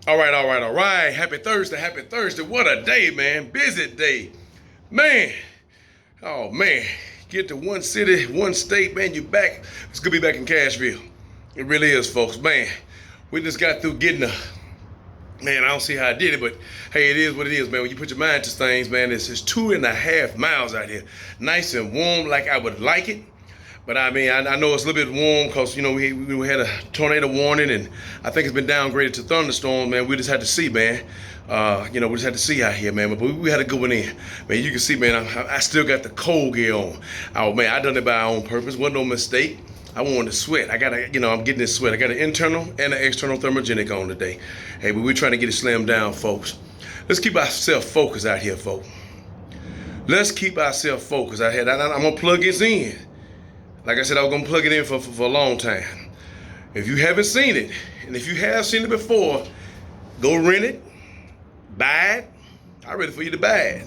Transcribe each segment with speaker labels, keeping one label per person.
Speaker 1: All right. Happy Thursday. What a day, man. Busy day. Man. Oh, man. Get to one city, one state, man, you back. It's good to be back in Cashville. It really is, folks. Man, we just got through getting man, I don't see how I did it, but hey, it is what it is, man. When you put your mind to things, man, it's 2.5 miles out here. Nice and warm like I would like it. But I mean, I know it's a little bit warm because, you know, we had a tornado warning, and I think it's been downgraded to thunderstorm, man. We just had to see, man. We just had to see out here, man. But we had a good one in. Man, you can see, man, I still got the cold gear on. Oh, man, I done it by own purpose. Wasn't no mistake. I wanted to sweat. I'm getting this sweat. I got an internal and an external thermogenic on today. Hey, but we're trying to get it slammed down, folks. Let's keep ourselves focused out here, folks. Let's keep ourselves focused out here. I'm going to plug this in. Like I said, I was going to plug it in for a long time. If you haven't seen it, and if you have seen it before, go rent it, buy it. I'm ready for you to buy it.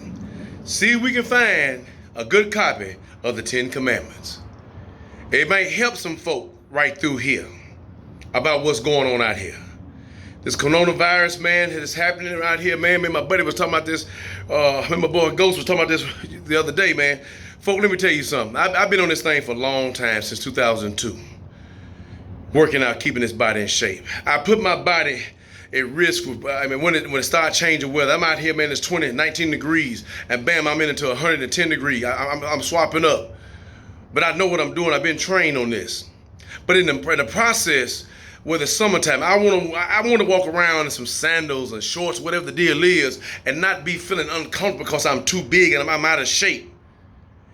Speaker 1: See if we can find a good copy of the 10 Commandments. It might help some folk right through here about what's going on out here. This coronavirus, man, is happening out here, man. My buddy was talking about this. My boy Ghost was talking about this the other day, man. Folk, let me tell you something. I've been on this thing for a long time, since 2002. Working out, keeping this body in shape. I put my body at risk. When it started changing weather, I'm out here, man, it's 19 degrees, and bam, I'm into 110 degrees. I'm swapping up. But I know what I'm doing. I've been trained on this. But in the process, with the summertime, I want to walk around in some sandals and shorts, whatever the deal is, and not be feeling uncomfortable because I'm too big and I'm out of shape.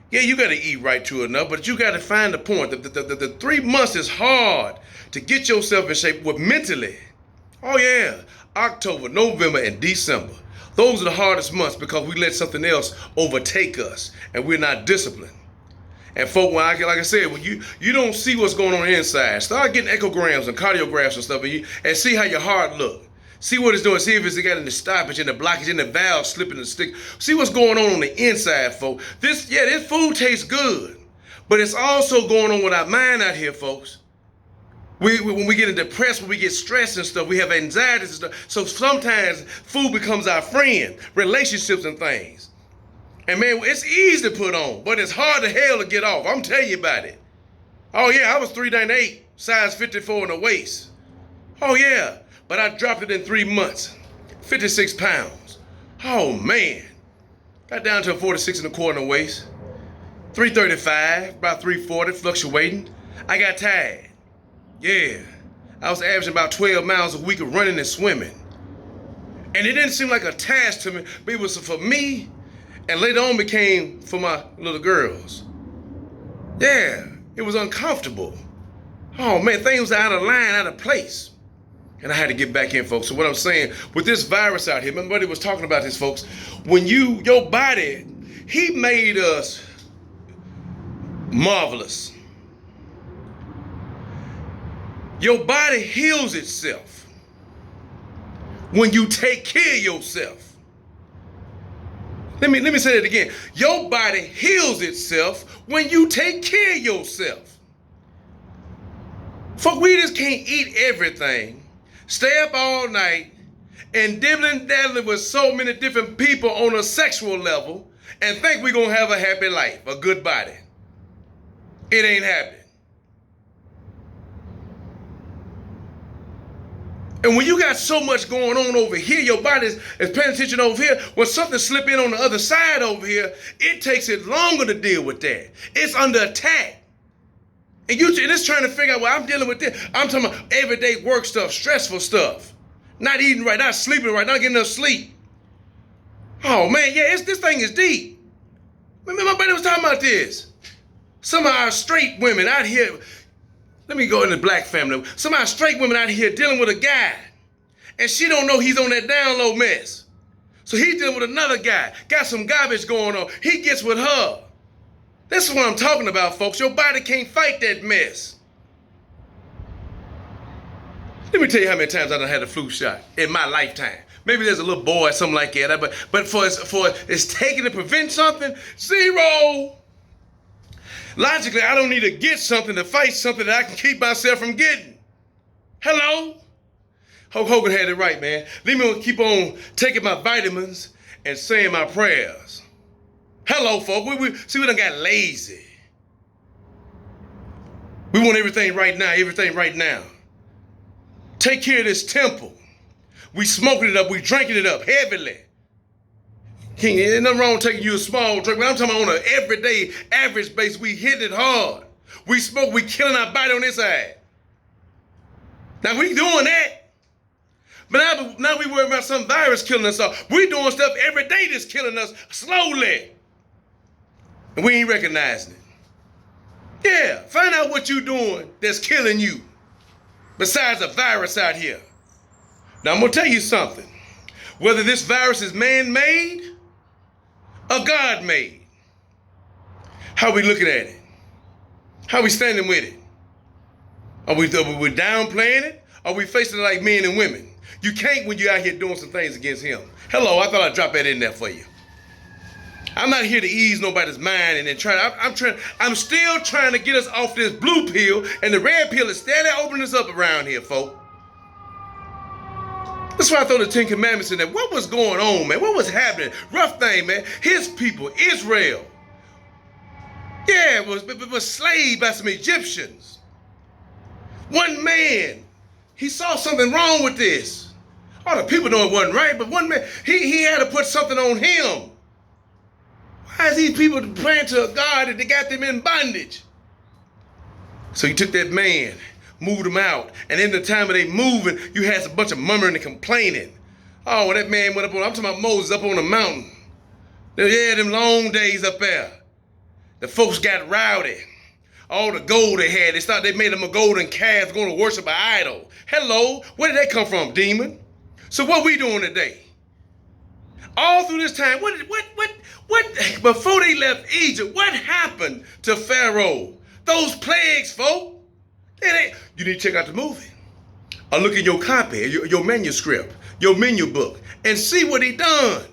Speaker 1: Yeah, you got to eat right true enough, but you got to find the point. The 3 months is hard to get yourself in shape with mentally. Oh yeah, October, November, and December. Those are the hardest months because we let something else overtake us and we're not disciplined. And folk, like I said, when you don't see what's going on inside, start getting echograms and cardiographs and stuff, and see how your heart look. See what it's doing. See if it's got any stoppage in the blockage, in the valve slipping and stick. See what's going on the inside, folks. This food tastes good, but it's also going on with our mind out here, folks. When we get depressed, when we get stressed and stuff, we have anxieties and stuff. So sometimes food becomes our friend, relationships and things. And man, it's easy to put on, but it's hard to hell to get off. I'm telling you about it. Oh yeah, I was 3'8", size 54 in the waist. Oh yeah. But I dropped it in 3 months, 56 pounds. Oh man, got down to a 46 and a quarter in the waist, 335, about 340, fluctuating. I got tired. Yeah, I was averaging about 12 miles a week of running and swimming. And it didn't seem like a task to me, but it was for me, and later on became for my little girls. Yeah, it was uncomfortable. Oh man, things were out of line, out of place. And I had to get back in, folks. So what I'm saying, with this virus out here, my buddy was talking about this, folks. When your body, he made us marvelous. Your body heals itself when you take care of yourself. Let me say that again. Your body heals itself when you take care of yourself. Folk, we just can't eat everything, stay up all night, and dibbling dabbling with so many different people on a sexual level and think we're going to have a happy life, a good body. It ain't happening. And when you got so much going on over here, your body is paying attention over here. When something slip in on the other side over here, it takes it longer to deal with that. It's under attack. And it's trying to figure out, well, I'm dealing with this. I'm talking about everyday work stuff, stressful stuff. Not eating right, not sleeping right, not getting enough sleep. Oh, man, yeah, this thing is deep. My buddy was talking about this. Some of our straight women out here, let me go in the black family. Some of our straight women out here dealing with a guy, and she don't know he's on that down low mess. So he's dealing with another guy, got some garbage going on. He gets with her. This is what I'm talking about, folks. Your body can't fight that mess. Let me tell you how many times I done had a flu shot in my lifetime. Maybe there's a little boy or something like that, but for it's taking to prevent something, 0. Logically, I don't need to get something to fight something that I can keep myself from getting. Hello? Hulk Hogan had it right, man. Leave me keep on taking my vitamins and saying my prayers. Hello, folks. We done got lazy. We want everything right now, everything right now. Take care of this temple. We smoking it up, we drinking it up heavily. King, ain't nothing wrong with taking you a small drink, but I'm talking about on an everyday average basis. We hitting it hard. We smoke, we killing our body on this side. Now we doing that. But now we worry about some virus killing us all. We doing stuff every day that's killing us slowly. And we ain't recognizing it. Yeah, find out what you doing that's killing you. Besides a virus out here. Now I'm gonna tell you something. Whether this virus is man-made or God-made, how we looking at it? How we standing with it? Are we downplaying it? Or are we facing it like men and women? You can't when you're out here doing some things against him. Hello, I thought I'd drop that in there for you. I'm not here to ease nobody's mind and then I'm still trying to get us off this blue pill, and the red pill is steadily opening us up around here, folks. That's why I throw the 10 Commandments in there. What was going on, man? What was happening? Rough thing, man. His people, Israel. Yeah, it was slaved by some Egyptians. One man, he saw something wrong with this. All the people know it wasn't right, but one man, he had to put something on him. Why is these people praying to a God that they got them in bondage? So he took that man, moved him out, and in the time of they moving, you had a bunch of murmuring and complaining. Oh, when that man went up on, I'm talking about Moses up on the mountain. Yeah, them long days up there. The folks got rowdy. All the gold they had, they made them a golden calf going to worship an idol. Hello, where did that come from, demon? So what we doing today? All through this time, what, before they left Egypt, what happened to Pharaoh? Those plagues, folk. You need to check out the movie. Or look in your copy, your manuscript, your menu book, and see what he done.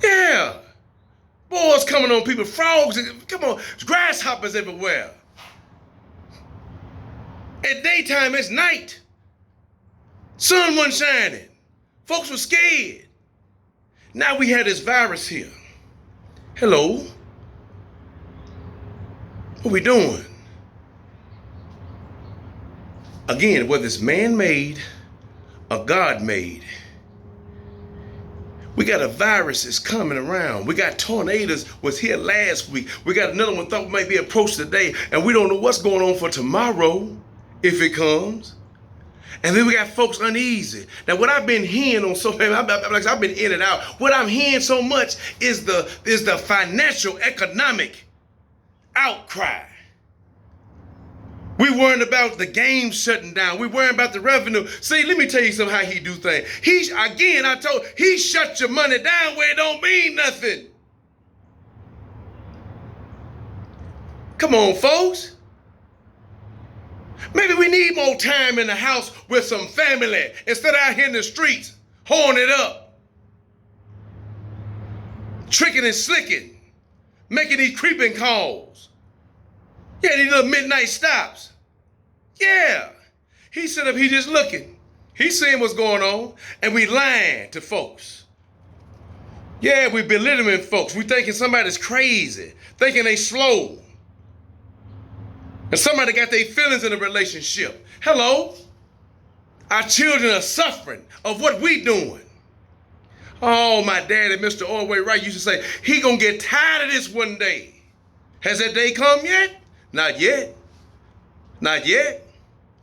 Speaker 1: Yeah. Boys coming on people, frogs, come on, grasshoppers everywhere. At daytime, it's night. Sun wasn't shining. Folks were scared. Now we had this virus here. Hello? What we doing? Again, whether it's man-made or God-made, we got a virus that's coming around. We got tornadoes was here last week. We got another one thought might be approached today, and we don't know what's going on for tomorrow if it comes. And then we got folks uneasy. Now, what I've been hearing on social media, I've been in and out. What I'm hearing so much is the financial, economic outcry. We worrying about the game shutting down. We worrying about the revenue. See, let me tell you something how he do things. He shut your money down where it don't mean nothing. Come on, folks. Maybe we need more time in the house with some family instead of out here in the streets, hoeing it up. Tricking and slicking. Making these creeping calls. Yeah, these little midnight stops. Yeah. He set up, he just looking. He's seeing what's going on, and we lying to folks. Yeah, we belittling folks. We thinking somebody's crazy, thinking they slow. And somebody got their feelings in a relationship. Hello? Our children are suffering of what we doing. Oh, my daddy, Mr. Orway Wright used to say, he gonna get tired of this one day. Has that day come yet? Not yet. Not yet.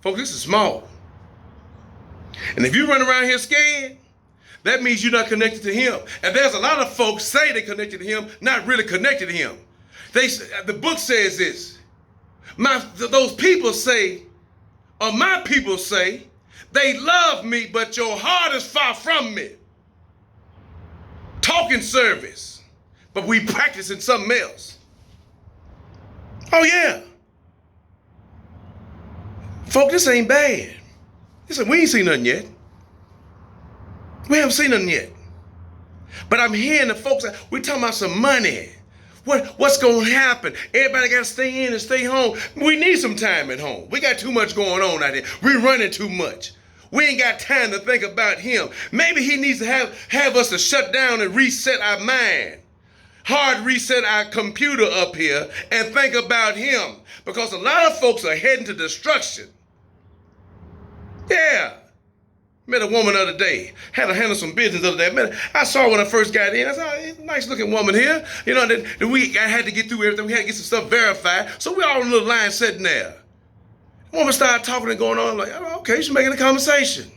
Speaker 1: Folks, this is small. And if you run around here scared, that means you're not connected to him. And there's a lot of folks say they're connected to him, not really connected to him. The book says this. Those people say, or my people say, they love me, but your heart is far from me. Talking service, but we practicing something else. Oh yeah. Folks, this ain't bad. We ain't seen nothing yet. We haven't seen nothing yet. But I'm hearing the folks, we're talking about some money. What's going to happen? Everybody got to stay in and stay home. We need some time at home. We got too much going on out here. We're running too much. We ain't got time to think about him. Maybe he needs to have us to shut down and reset our mind. Hard reset our computer up here and think about him. Because a lot of folks are heading to destruction. Yeah. Met a woman the other day. Had to handle some business the other day. I saw her when I first got in. I said, nice looking woman here. You know, then I had to get through everything. We had to get some stuff verified. So we all in a little line sitting there. The woman started talking and going on. I'm like, oh, okay, she's making a conversation.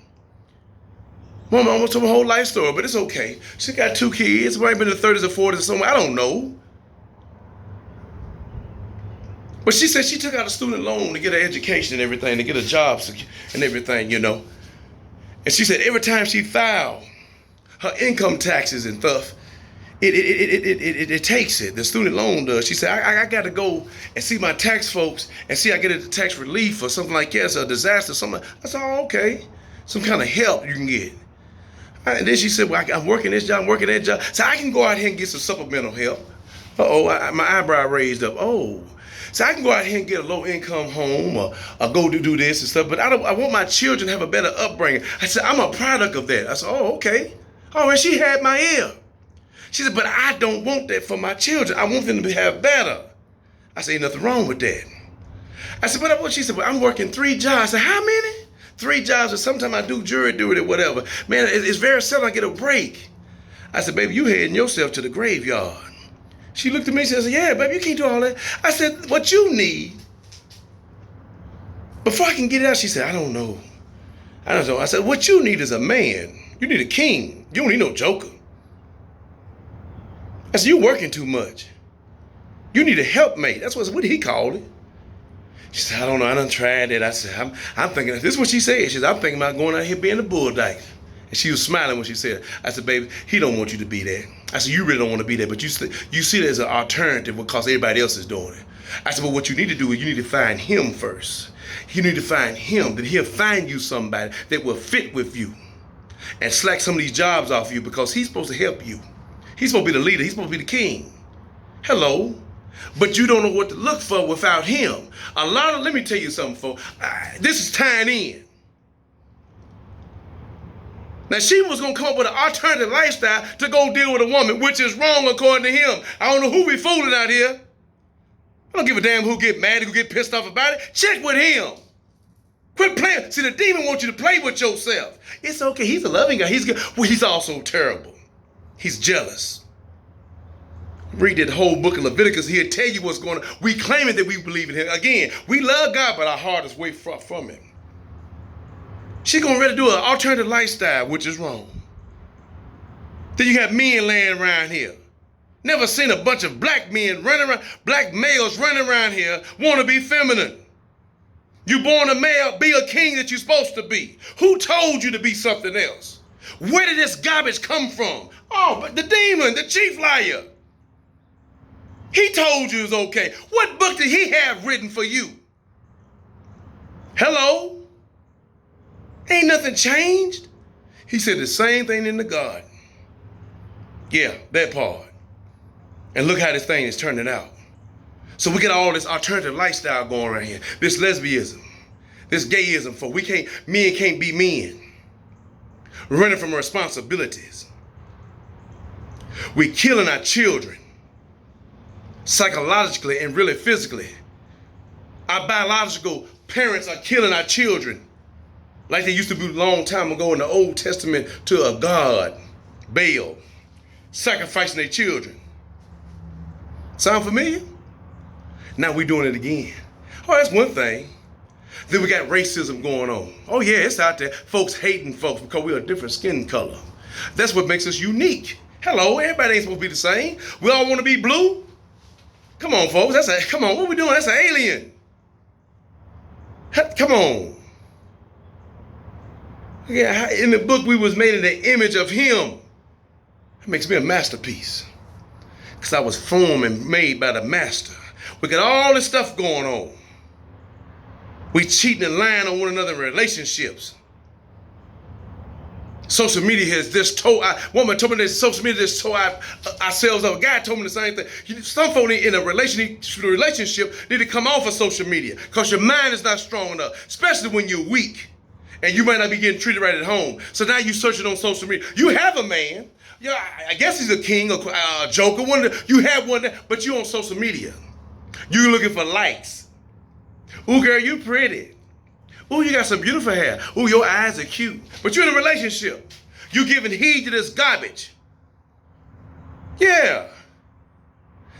Speaker 1: Woman almost told my whole life story, but it's okay. She got 2 kids. Might have been in the 30s or 40s or somewhere. I don't know. But she said she took out a student loan to get her education and everything, to get a job and everything, you know. And she said every time she filed her income taxes and stuff, it takes it. The student loan does. She said, I got to go and see my tax folks and see I get a tax relief or something like that. It's a disaster. Something. I said, oh, okay. Some kind of help you can get. And then she said, well, I'm working this job, I'm working that job. So I can go out here and get some supplemental help. My eyebrow raised up. Oh. So I can go out here and get a low-income home or go do this and stuff, but I want my children to have a better upbringing. I said, I'm a product of that. I said, oh, okay. Oh, and she had my ear. She said, but I don't want that for my children. I want them to have better. I said, ain't nothing wrong with that. I said, but she said, well, I'm working 3 jobs. I said, how many? 3 jobs, or sometimes I do jury duty or whatever. Man, it's very seldom I get a break. I said, baby, you heading yourself to the graveyard. She looked at me and said, yeah, baby, you can't do all that. I said, what you need, before I can get it out, she said, I don't know. I said, what you need is a man. You need a king. You don't need no joker. I said, you're working too much. You need a helpmate. That's what he called it. She said, I don't know. I done tried it. I said, I'm thinking, this is what she said. She said, I'm thinking about going out here being a bull dyke. And she was smiling when she said, I said, baby, he don't want you to be there. I said, you really don't want to be there, but you see it as an alternative because everybody else is doing it. I said, but what you need to do is you need to find him first. You need to find him, that he'll find you somebody that will fit with you and slack some of these jobs off you because he's supposed to help you. He's supposed to be the leader. He's supposed to be the king. Hello. But you don't know what to look for without him. Let me tell you something, folks. This is tying in. Now, she was going to come up with an alternative lifestyle to go deal with a woman, which is wrong according to him. I don't know who we fooling out here. I don't give a damn who get mad, who get pissed off about it. Check with him. Quit playing. See, the demon wants you to play with yourself. It's okay. He's a loving guy. He's good. Well, he's also terrible. He's jealous. Read that whole book of Leviticus. He'll tell you what's going on. We claiming that we believe in him. Again, we love God, but our heart is way far from him. She's going to ready to do an alternative lifestyle, which is wrong. Then you have men laying around here. Never seen a bunch of black men running around, black males running around here, want to be feminine. You born a male, be a king that you're supposed to be. Who told you to be something else? Where did this garbage come from? Oh, but the demon, the chief liar. He told you it was okay. What book did he have written for you? Hello? Ain't nothing changed. He said the same thing in the garden. Yeah, that part. And look how this thing is turning out. So we get all this alternative lifestyle going around here. This lesbianism, this gayism, for men can't be men. Running from responsibilities. We're killing our children. Psychologically and really physically. Our biological parents are killing our children. Like they used to do a long time ago in the Old Testament to a god, Baal, sacrificing their children. Sound familiar? Now we're doing it again. Oh, that's one thing. Then we got racism going on. Oh yeah, it's out there. Folks hating folks because we're a different skin color. That's what makes us unique. Hello, everybody ain't supposed to be the same. We all want to be blue. Come on, folks. Come on, what we doing? That's an alien. Come on. Yeah, in the book, we was made in the image of him. That makes me a masterpiece. Because I was formed and made by the master. We got all this stuff going on. We cheating and lying on one another in relationships. Social media has just woman told me that social media just tore ourselves up. A guy told me the same thing. Some folk in a relationship need to come off of social media because your mind is not strong enough, especially when you're weak. And you might not be getting treated right at home. So now you searching on social media. You have a man. Yeah, I guess he's a king or a joker. You have one, but you on social media. You looking for likes. Ooh, girl, you pretty. Ooh, you got some beautiful hair. Ooh, your eyes are cute. But you're in a relationship. You giving heed to this garbage. Yeah.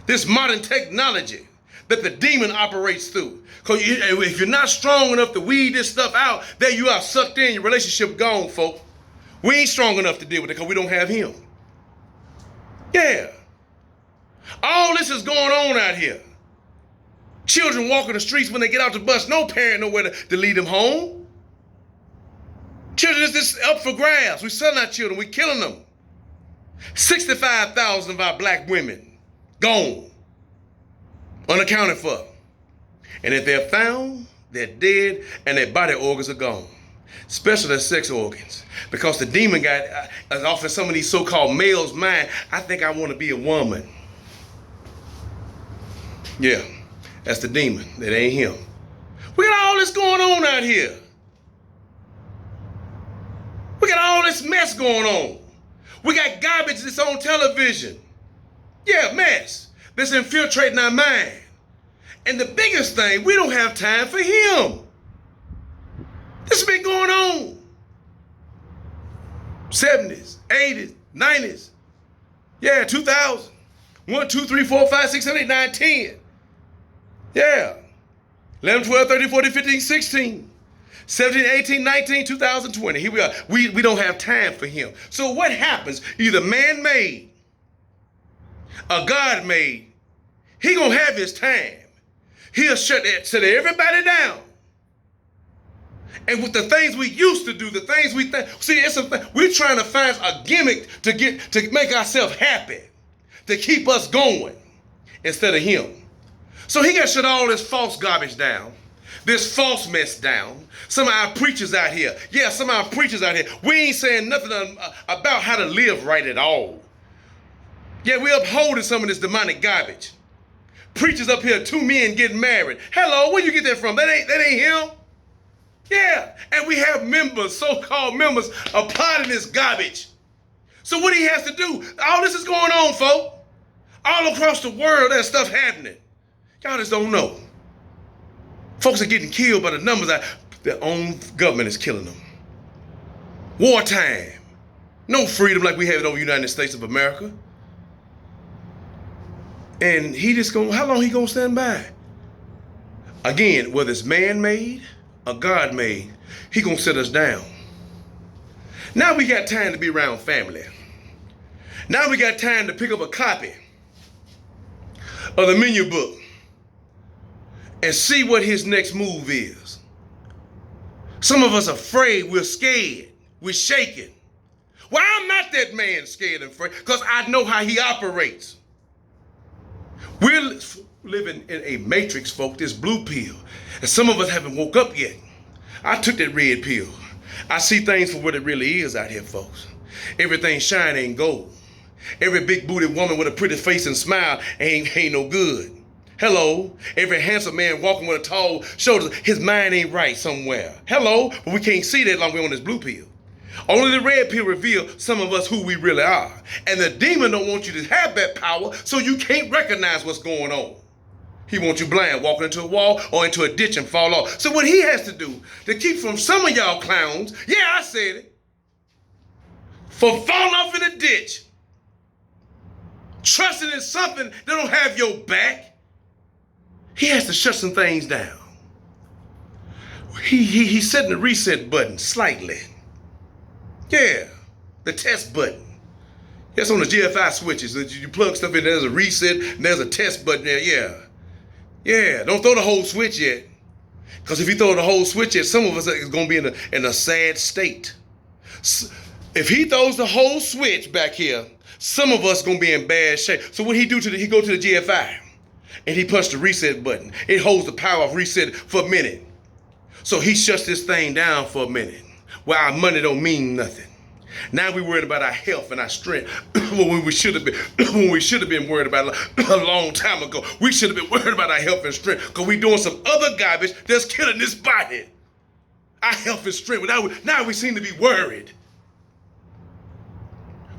Speaker 1: This modern technology that the demon operates through. Because if you're not strong enough to weed this stuff out, there you are sucked in, your relationship gone, folk. We ain't strong enough to deal with it because we don't have him. Yeah. All this is going on out here. Children walking the streets when they get out the bus, no parent know where to lead them home. Children is just up for grabs. We selling our children, we killing them. 65,000 of our black women gone, unaccounted for. And if they're found, they're dead and their body organs are gone, especially their sex organs. Because the demon got off in some of these so-called males' mind, I think I want to be a woman. Yeah, that's the demon. That ain't him. We got all this going on out here. We got all this mess going on. We got garbage that's on television. Yeah, mess that's infiltrating our mind. And the biggest thing, we don't have time for him. This has been going on. 70s, 80s, 90s. Yeah, 2000. 1, 2, 3, 4, 5, 6, 7, 8, 9, 10. Yeah. 11, 12, 13, 14, 15, 16. 17, 18, 19, 2020. Here we are. We don't have time for him. So what happens? Either man-made or God-made. He gonna have his time. He'll shut everybody down. And with the things we used to do, the things we think, see, we're trying to find a gimmick to make ourselves happy, to keep us going instead of him. So he got to shut all this false garbage down, this false mess down. Some of our preachers out here, yeah, some of our preachers out here, we ain't saying nothing about how to live right at all. Yeah, we're upholding some of this demonic garbage. Preachers up here, 2 men getting married. Hello, where you get that from? That ain't him. Yeah, and we have members, so-called members, applauding this garbage. So what he has to do, all this is going on, folk. All across the world, there's stuff happening. Y'all just don't know. Folks are getting killed by the numbers. Their own government is killing them. Wartime. No freedom like we have it over the United States of America. And how long he gonna stand by? Again, whether it's man-made or God-made, he gonna sit us down. Now we got time to be around family. Now we got time to pick up a copy of the menu book and see what his next move is. Some of us are afraid, we're scared, we're shaking. Well, I'm not that man scared and afraid because I know how he operates. We're living in a matrix, folk, this blue pill. And some of us haven't woke up yet. I took that red pill. I see things for what it really is out here, folks. Everything shiny and gold. Every big booty woman with a pretty face and smile ain't no good. Hello. Every handsome man walking with a tall shoulders, his mind ain't right somewhere. Hello. But we can't see that long we're on this blue pill. Only the red pill reveals some of us who we really are. And the demon don't want you to have that power so you can't recognize what's going on. He wants you blind, walking into a wall or into a ditch and fall off. So what he has to do to keep from some of y'all clowns, yeah, I said it, from falling off in a ditch, trusting in something that don't have your back, he has to shut some things down. He's setting the reset button slightly. Yeah, the test button. That's on the GFI switches. You plug stuff in, there's a reset, and there's a test button there, yeah. Yeah, don't throw the whole switch yet. Because if you throw the whole switch yet, some of us is going to be in a sad state. If he throws the whole switch back here, some of us going to be in bad shape. So what he do he go to the GFI, and he punched the reset button. It holds the power of reset for a minute. So he shuts this thing down for a minute. Well, our money don't mean nothing. Now we're worried about our health and our strength when we should have been worried about it a long time ago. We should have been worried about our health and strength because we're doing some other garbage that's killing this body. Our health is strength. Now we seem to be worried.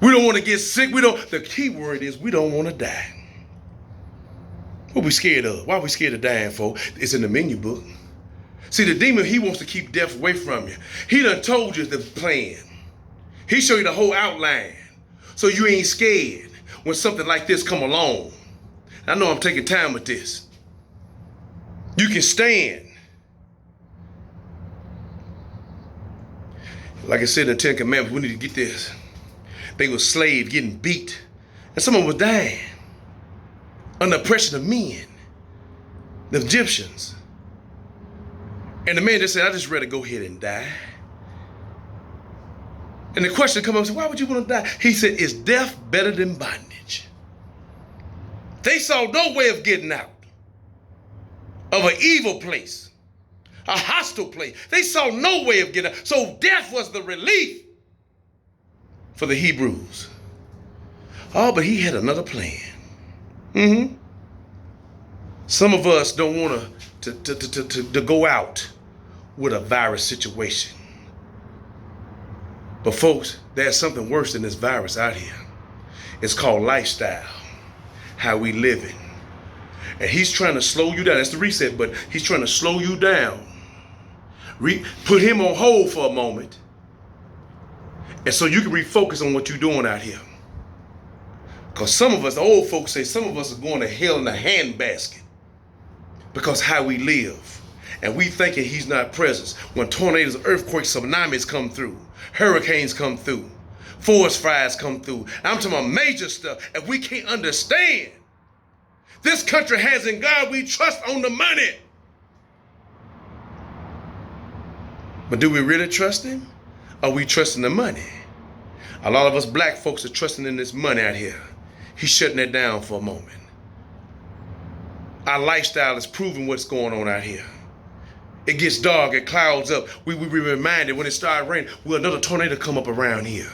Speaker 1: We don't want to get sick. The key word is we don't want to die. What we scared of? Why are we scared of dying for? It's in the menu book. See, the demon, he wants to keep death away from you. He done told you the plan. He showed you the whole outline. So you ain't scared when something like this come along. I know I'm taking time with this. You can stand. Like I said in the Ten Commandments, we need to get this. They were slaves getting beat. And some of them was dying under oppression of men, the Egyptians. And the man just said, I just rather go ahead and die. And the question come up and said, why would you want to die? He said, is death better than bondage? They saw no way of getting out of an evil place, a hostile place. They saw no way of getting out. So death was the relief for the Hebrews. Oh, but he had another plan. Some of us don't want to go out with a virus situation. But folks, there's something worse than this virus out here. It's called lifestyle, how we living. And he's trying to slow you down. That's the reset, but he's trying to slow you down. Put him on hold for a moment. And so you can refocus on what you're doing out here. Because some of us, the old folks say, some of us are going to hell in a handbasket because how we live. And we thinking he's not present. When tornadoes, earthquakes, tsunamis come through, hurricanes come through, forest fires come through. I'm talking about major stuff. And we can't understand. This country has in God we trust on the money. But do we really trust him? Or are we trusting the money? A lot of us black folks are trusting in this money out here. He's shutting it down for a moment. Our lifestyle is proving what's going on out here. It gets dark, it clouds up. We reminded when it started raining, will another tornado come up around here?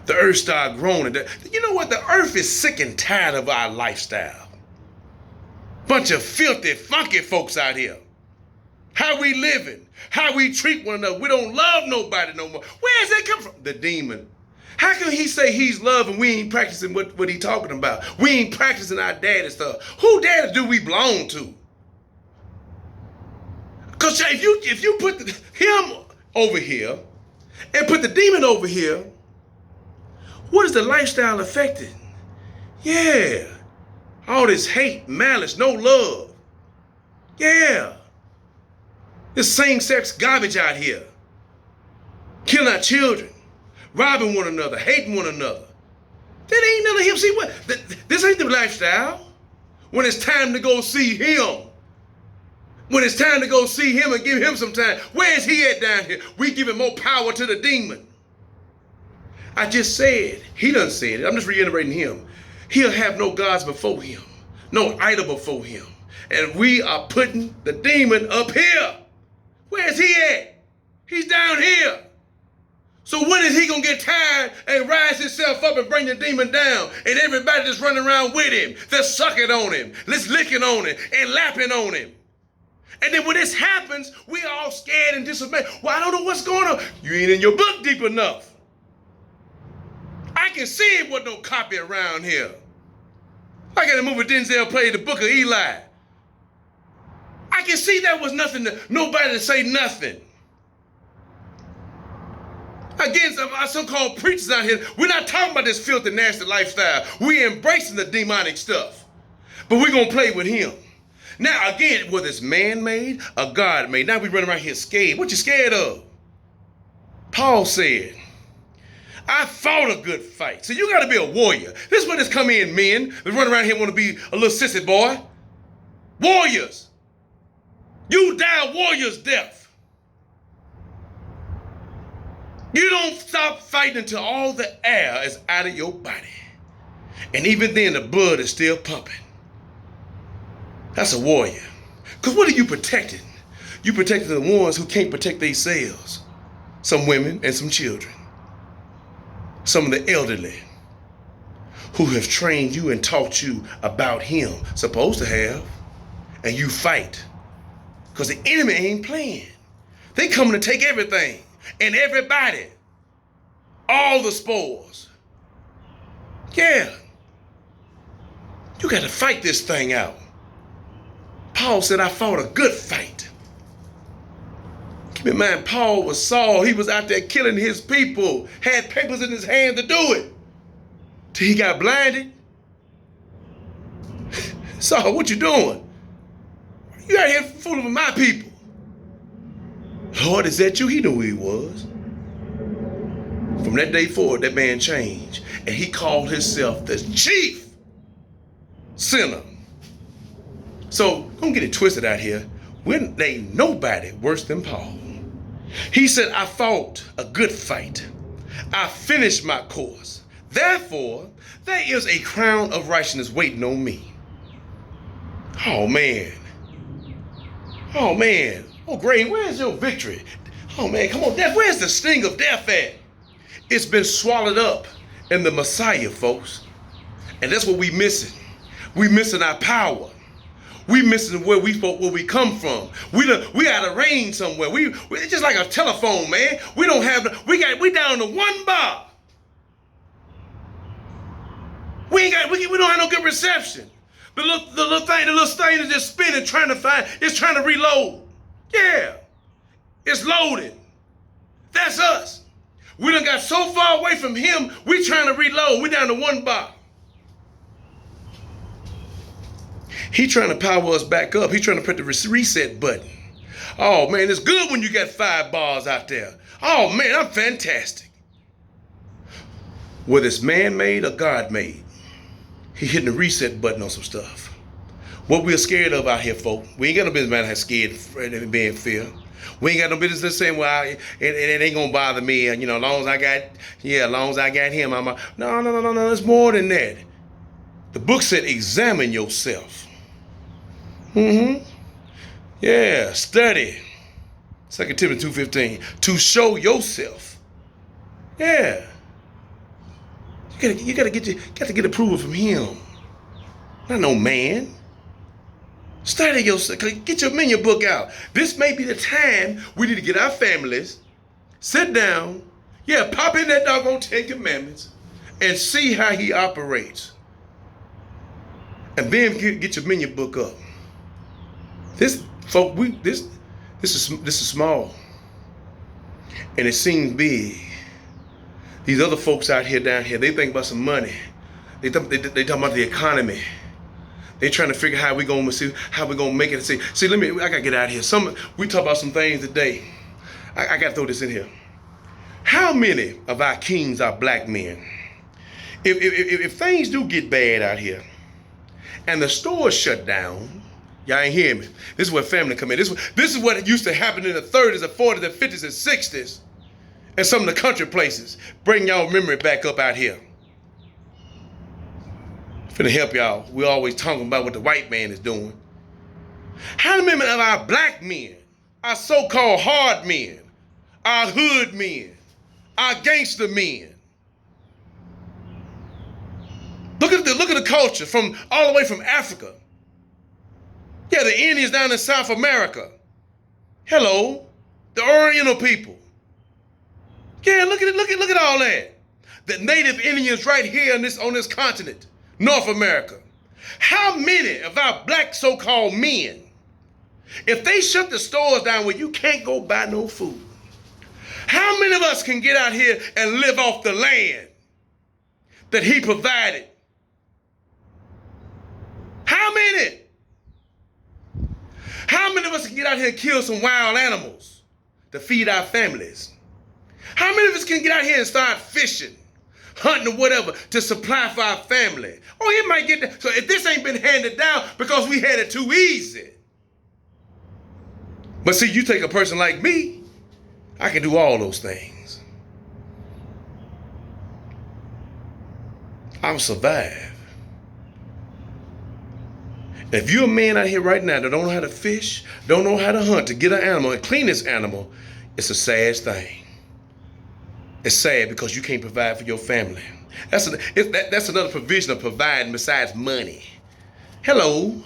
Speaker 1: The earth started groaning. You know what? The earth is sick and tired of our lifestyle. Bunch of filthy, funky folks out here. How we living, how we treat one another. We don't love nobody no more. Where does that come from? The demon. How can he say he's love and we ain't practicing what he talking about? We ain't practicing our daddy stuff. Who daddy do we belong to? Because if you put him over here and put the demon over here, what is the lifestyle affected? Yeah. All this hate, malice, no love. Yeah. This same-sex garbage out here. Killing our children. Robbing one another. Hating one another. That ain't none of him. See what? This ain't the lifestyle. When it's time to go see him. When it's time to go see him and give him some time. Where is he at down here? We giving more power to the demon. I just said. He done said it. I'm just reiterating him. He'll have no gods before him. No idol before him. And we are putting the demon up here. Where's he at? He's down here. So when is he going to get tired and rise himself up and bring the demon down? And everybody just running around with him. They're sucking on him. Let's licking on him and lapping on him. And then when this happens, we all scared and dismayed. Well, I don't know what's going on. You ain't in your book deep enough. I can see it with no copy around here. I got a movie Denzel played, the Book of Eli. I can see there was nobody to say nothing. Again, some called preachers out here, we're not talking about this filthy, nasty lifestyle. We're embracing the demonic stuff. But we're going to play with him. Now, again, whether it's man-made or God-made, now we run around here scared. What you scared of? Paul said, I fought a good fight. So you got to be a warrior. This is where this come in, men. They run around here want to be a little sissy boy. Warriors. You die a warrior's death. You don't stop fighting until all the air is out of your body. And even then, the blood is still pumping. That's a warrior. Because what are you protecting? You protecting the ones who can't protect themselves. Some women and some children. Some of the elderly who have trained you and taught you about him. Supposed to have. And you fight. Because the enemy ain't playing. They coming to take everything and everybody, all the spoils. Yeah. You got to fight this thing out. Paul said, I fought a good fight. Keep in mind, Paul was Saul. He was out there killing his people, had papers in his hand to do it. Till he got blinded. Saul, what you doing? You out here fooling with my people. Lord, is that you? He knew who he was. From that day forward, that man changed. And he called himself the chief sinner. So don't get it twisted out here. When ain't nobody worse than Paul. He said, I fought a good fight. I finished my course. Therefore, there is a crown of righteousness waiting on me. Oh, man. Oh, man. Oh, Gray, where's your victory? Oh, man, come on, death. Where's the sting of death at? It's been swallowed up in the Messiah, folks. And that's what we missing. We missing our power. We missing where we come from. We out of range somewhere. It's just like a telephone, man. We down to one bar. We don't have no good reception. The little thing is just spinning, trying to reload. Yeah, it's loaded. That's us. We done got so far away from him, we trying to reload. We down to one bar. He trying to power us back up. He trying to put the reset button. Oh, man, it's good when you got 5 bars out there. Oh, man, I'm fantastic. Whether it's man-made or God-made, he hitting the reset button on some stuff. What we're scared of out here, folk, we ain't got no business about how scared and being fear. We ain't got no business saying, well, it ain't gonna bother me. And, as long as I got him, No, it's more than that. The book said, examine yourself. Yeah, study. 2 Timothy 2:15. To show yourself. Yeah. You gotta get approval from him. Not no man. Study yourself. Get your menu book out. This may be the time we need to get our families, sit down, pop in that doggone 10 Commandments, and see how he operates. And then get your menu book up. This is small, and it seems big. These other folks down here, they think about some money. They talking about the economy. They trying to figure how we gonna make it. See, I gotta get out of here. We talk about some things today. I gotta throw this in here. How many of our kings are black men? If things do get bad out here, and the stores shut down, y'all ain't hear me. This is where family come in. This is what used to happen in the 30s, the 40s, the 50s, and 60s, and some of the country places. Bring y'all memory back up out here. Finna help y'all. We always talking about what the white man is doing. How many of our black men, our so-called hard men, our hood men, our gangster men? Look at the culture from all the way from Africa. Yeah, the Indians down in South America. Hello, the Oriental people. Yeah, look at all that. The native Indians right here on this continent, North America. How many of our black so-called men, if they shut the stores down where you can't go buy no food, how many of us can get out here and live off the land that he provided? How many? How many of us can get out here and kill some wild animals to feed our families? How many of us can get out here and start fishing, hunting or whatever to supply for our family? Oh, it might get that. So if this ain't been handed down because we had it too easy. But see, you take a person like me, I can do all those things. I'll survive. If you're a man out here right now that don't know how to fish, don't know how to hunt, to get an animal and clean this animal, it's a sad thing. It's sad because you can't provide for your family. That's another provision of providing besides money. Hello.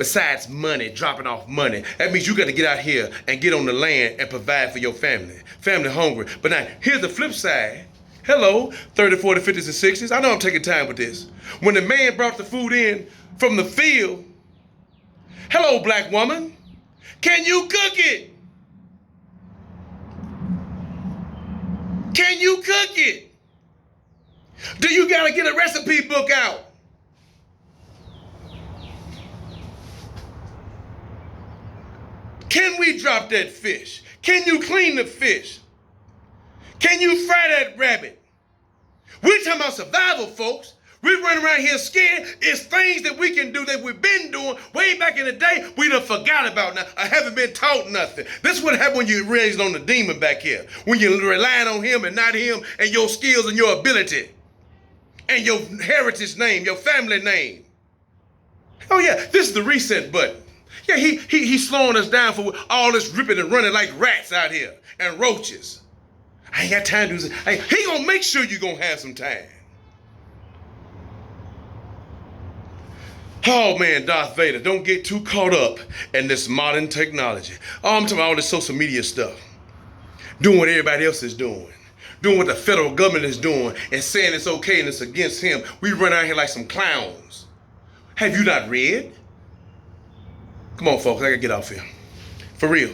Speaker 1: besides money, dropping off money. That means you got to get out here and get on the land and provide for your family. Family hungry. But now, here's the flip side. Hello, 30, 40, 50s, and 60s. I know I'm taking time with this. When the man brought the food in from the field, hello, black woman, can you cook it? Can you cook it? Do you got to get a recipe book out? Can we drop that fish? Can you clean the fish? Can you fry that rabbit? We're talking about survival, folks. We run around here scared. It's things that we can do that we've been doing way back in the day we done forgot about now. I haven't been taught nothing. This is what happened when you're raised on the demon back here. When you're relying on him and not him and your skills and your ability and your heritage name, your family name. Oh yeah, this is the reset button. Yeah, he's slowing us down for all this ripping and running like rats out here and roaches. I ain't got time to do this. He gonna make sure you're gonna have some time. Oh man, Darth Vader, don't get too caught up in this modern technology. Oh, I'm talking about all this social media stuff. Doing what everybody else is doing. Doing what the federal government is doing and saying it's okay and it's against him. We run out here like some clowns. Have you not read? Come on, folks, I gotta get off here. For real,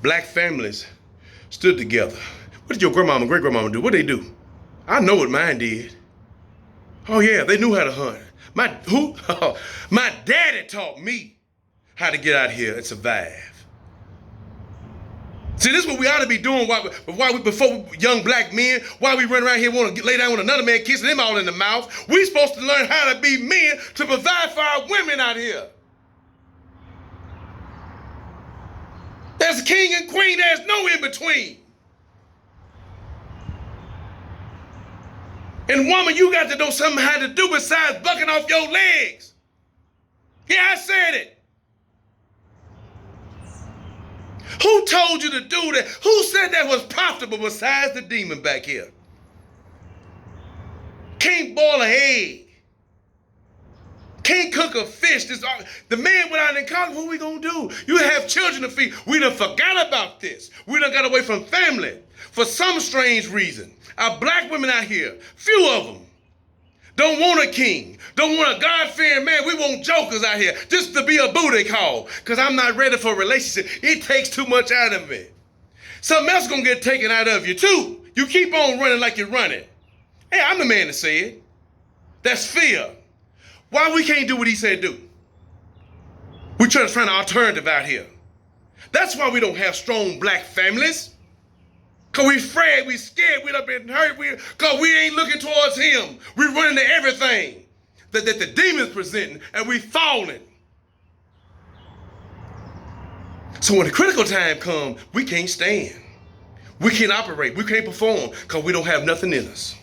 Speaker 1: black families stood together. What did your grandmama and great-grandmama do? What did they do? I know what mine did. Oh yeah, they knew how to hunt. My daddy taught me how to get out here and survive. See, this is what we ought to be doing before young black men, why we run around here want to lay down with another man, kissing them all in the mouth. We supposed to learn how to be men to provide for our women out here. There's a king and queen, there's no in between. And woman, you got to know something how to do besides bucking off your legs. Yeah, I said it. Who told you to do that? Who said that was profitable besides the demon back here? Can't boil an egg. Can't cook a fish. The man went out in college, what we gonna do? You have children to feed. We done forgot about this. We done got away from family for some strange reason. Our black women out here, few of them, don't want a king, don't want a God-fearing man. We want jokers out here just to be a booty call because I'm not ready for a relationship. It takes too much out of me. Something else gonna get taken out of you too. You keep on running like you're running. Hey, I'm the man to say it. That's fear. Why we can't do what he said do? We trying to find an alternative out here. That's why we don't have strong black families. Because we afraid, we scared, we done been hurt, because we ain't looking towards him. We running to everything that the demons presenting, and we falling. So when the critical time comes, we can't stand. We can't operate, we can't perform, because we don't have nothing in us.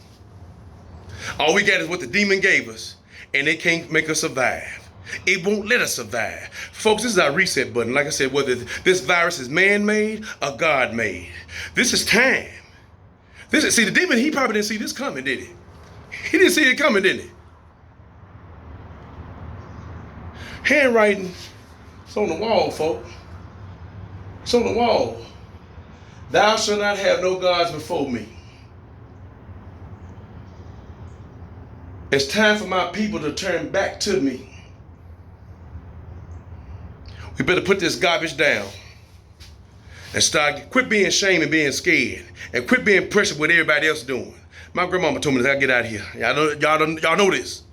Speaker 1: All we got is what the demon gave us, and it can't make us survive. It won't let us survive. Folks, this is our reset button. Like I said, whether this virus is man-made or God-made, this is time. See, the demon, he probably didn't see this coming, did he? He didn't see it coming, did he? Handwriting, it's on the wall, folks. It's on the wall. Thou shalt not have no gods before me. It's time for my people to turn back to me. We better put this garbage down and quit being ashamed and being scared and quit being pressured with everybody else doing. My grandmama told me that I get out of here. Y'all know this.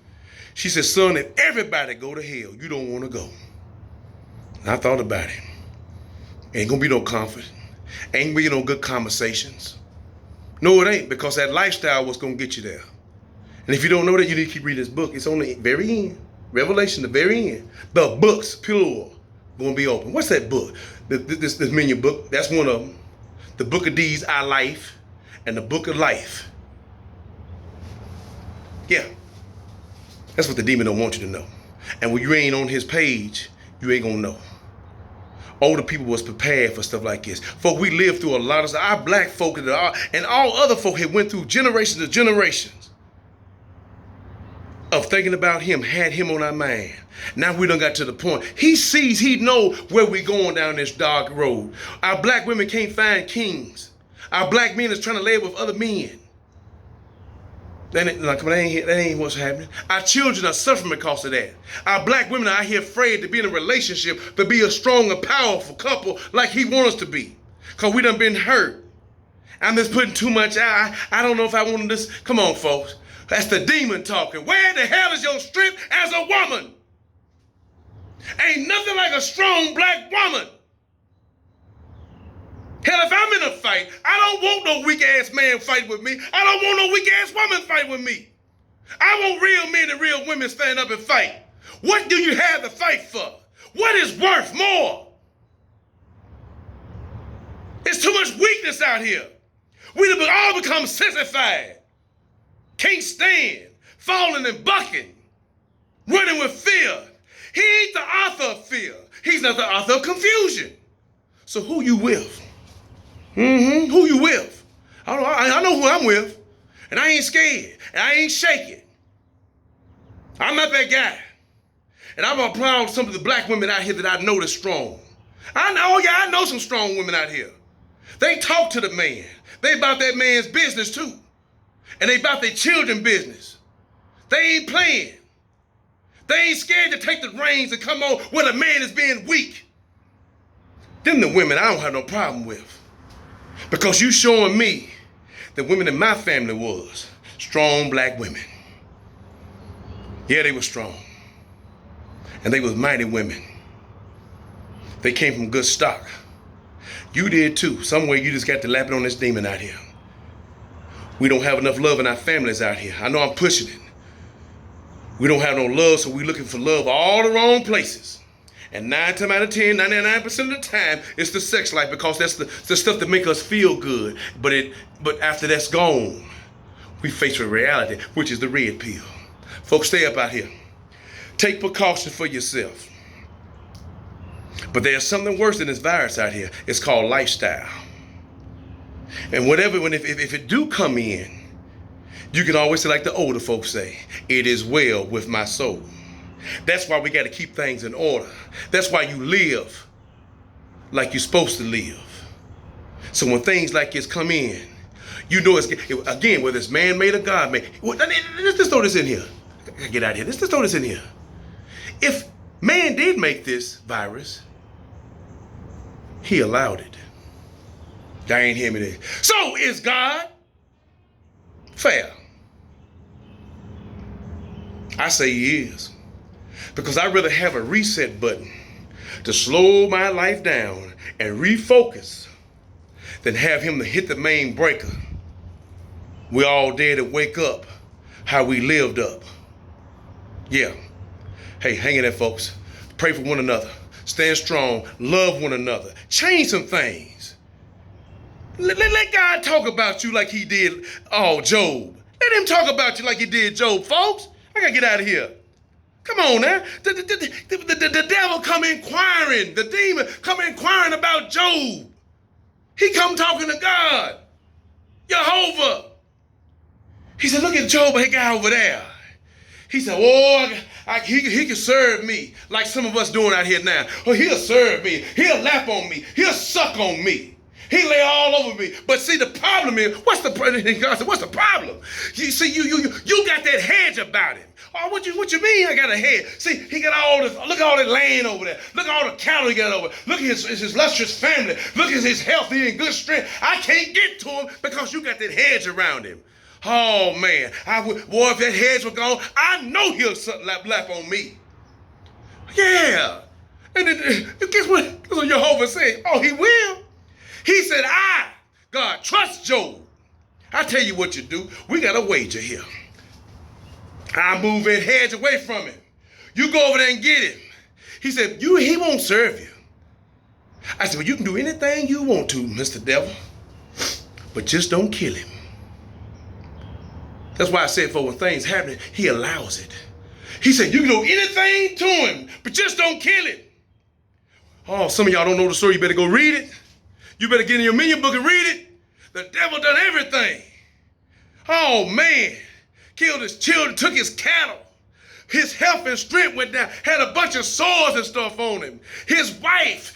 Speaker 1: She said, son, if everybody go to hell, you don't want to go. And I thought about it. Ain't gonna be no comfort. Ain't gonna be no good conversations. No, it ain't, because that lifestyle was gonna get you there. And if you don't know that, you need to keep reading this book. It's on the very end. Revelation, the very end. The books, plural, gonna be open. What's that book? This menu book. That's one of them. The Book of Deeds, Our Life, and the Book of Life. Yeah. That's what the demon don't want you to know. And when you ain't on his page, you ain't gonna know. Older people was prepared for stuff like this. Folk, we lived through a lot of stuff. Our black folk and all other folk had went through generations of generations of thinking about him had him on our mind. Now we done got to the point. He sees, he know where we going down this dark road. Our black women can't find kings. Our black men is trying to lay with other men. That ain't what's happening. Our children are suffering because of that. Our black women are out here afraid to be in a relationship, to be a strong and powerful couple like he wants us to be. Because we done been hurt. I'm just putting too much out. I don't know if I want this. Come on, folks. That's the demon talking. Where the hell is your strength as a woman? Ain't nothing like a strong black woman. Hell, if I'm in a fight, I don't want no weak-ass man fight with me. I don't want no weak-ass woman fight with me. I want real men and real women stand up and fight. What do you have to fight for? What is worth more? There's too much weakness out here. We all become sissified. Can't stand. Falling and bucking. Running with fear. He ain't the author of fear. He's not the author of confusion. So who you with? Who you with? I know who I'm with. And I ain't scared. And I ain't shaking. I'm not that guy. And I'm gonna proud some of the black women out here that I know that's strong. I know some strong women out here. They talk to the man. They about that man's business too. And they about their children's business. They ain't playing. They ain't scared to take the reins and come on when a man is being weak. Them the women I don't have no problem with. Because you showing me that women in my family was strong black women. Yeah, they were strong. And they was mighty women. They came from good stock. You did too. Somewhere you just got to lapping on this demon out here. We don't have enough love in our families out here. I know I'm pushing it. We don't have no love, so we're looking for love all the wrong places. And 9 times out of 10, 99% of the time, it's the sex life because that's the stuff that make us feel good. But after that's gone, we face a reality, which is the red pill. Folks, stay up out here. Take precaution for yourself. But there's something worse than this virus out here. It's called lifestyle. And if it do come in, you can always say like the older folks say, it is well with my soul. That's why we got to keep things in order. That's why you live like you're supposed to live. So when things like this come in, you know again, whether it's man-made or God-made. Let's throw this in here. I gotta get out of here. Let's throw this in here. If man did make this virus, he allowed it. Y'all ain't hear me there. So is God fair? I say he is. Because I'd rather have a reset button to slow my life down and refocus than have him to hit the main breaker. We're all dead to wake up how we lived up. Yeah. Hey, hang in there, folks. Pray for one another. Stand strong. Love one another. Change some things. Let God talk about you like he did, Job. Let him talk about you like he did Job, folks. I gotta get out of here. Come on now. The devil come inquiring. The demon come inquiring about Job. He come talking to God. Jehovah. He said, look at Job, that guy over there. He said, he can serve me like some of us doing out here now. Oh, he'll serve me. He'll lap on me. He'll suck on me. He lay all over me. But see, the problem is, what's the problem? You see, you got that hedge about him. Oh, what you mean I got a hedge? See, he got all this, look at all that land over there. Look at all the cattle he got over there. Look at his lustrous family. Look at his healthy and good strength. I can't get to him because you got that hedge around him. Oh, man. Boy, if that hedge was gone, I know he'll lap on me. Yeah. And then, guess what Jehovah said? Oh, he will. He said, God, trust Job. I tell you what you do. We got a wager here. I move that hedge away from him. You go over there and get him. He said, he won't serve you. I said, well, you can do anything you want to, Mr. Devil, but just don't kill him. That's why I said for when things happen, he allows it. He said, you can do anything to him, but just don't kill him. Oh, some of y'all don't know the story. You better go read it. You better get in your minion book and read it. The devil done everything. Oh, man. Killed his children, took his cattle. his health and strength went down, had a bunch of sores and stuff on him. His wife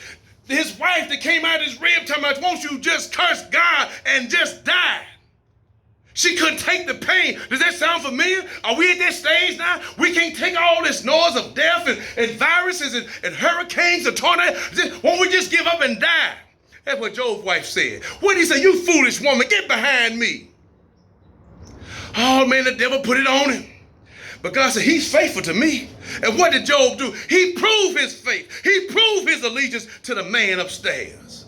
Speaker 1: that came out of his rib talking about, won't you just curse God and just die? She couldn't take the pain. Does that sound familiar? Are we at that stage now? We can't take all this noise of death and viruses and hurricanes and tornadoes. Won't we just give up and die? That's what Job's wife said. What did he say? You foolish woman, get behind me. Oh man, the devil put it on him. But God said, he's faithful to me. And what did Job do? He proved his faith. He proved his allegiance to the man upstairs.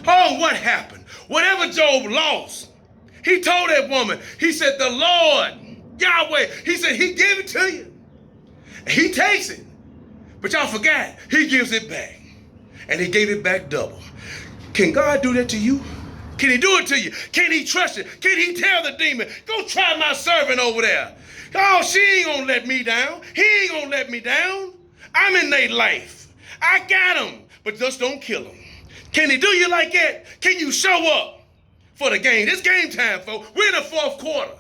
Speaker 1: Oh, what happened? Whatever Job lost, he told that woman, he said, the Lord, Yahweh, he said, he gave it to you. He takes it. But y'all forgot, he gives it back. And he gave it back double. Can God do that to you? Can he do it to you? Can he trust you? Can he tell the demon, go try my servant over there? Oh, she ain't gonna let me down. He ain't gonna let me down. I'm in their life. I got him, but just don't kill him. Can he do you like that? Can you show up for the game? It's game time, folks. We're in the fourth quarter.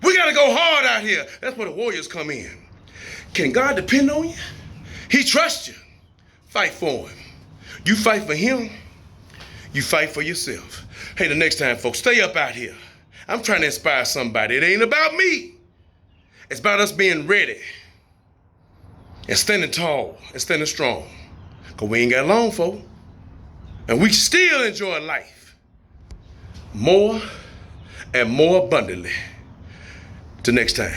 Speaker 1: We got to go hard out here. That's where the Warriors come in. Can God depend on you? He trusts you. Fight for him. You fight for him. You fight for yourself. Hey, the next time, folks, stay up out here. I'm trying to inspire somebody. It ain't about me. It's about us being ready and standing tall and standing strong. Because we ain't got long, folks. And we still enjoy life more and more abundantly. Till next time.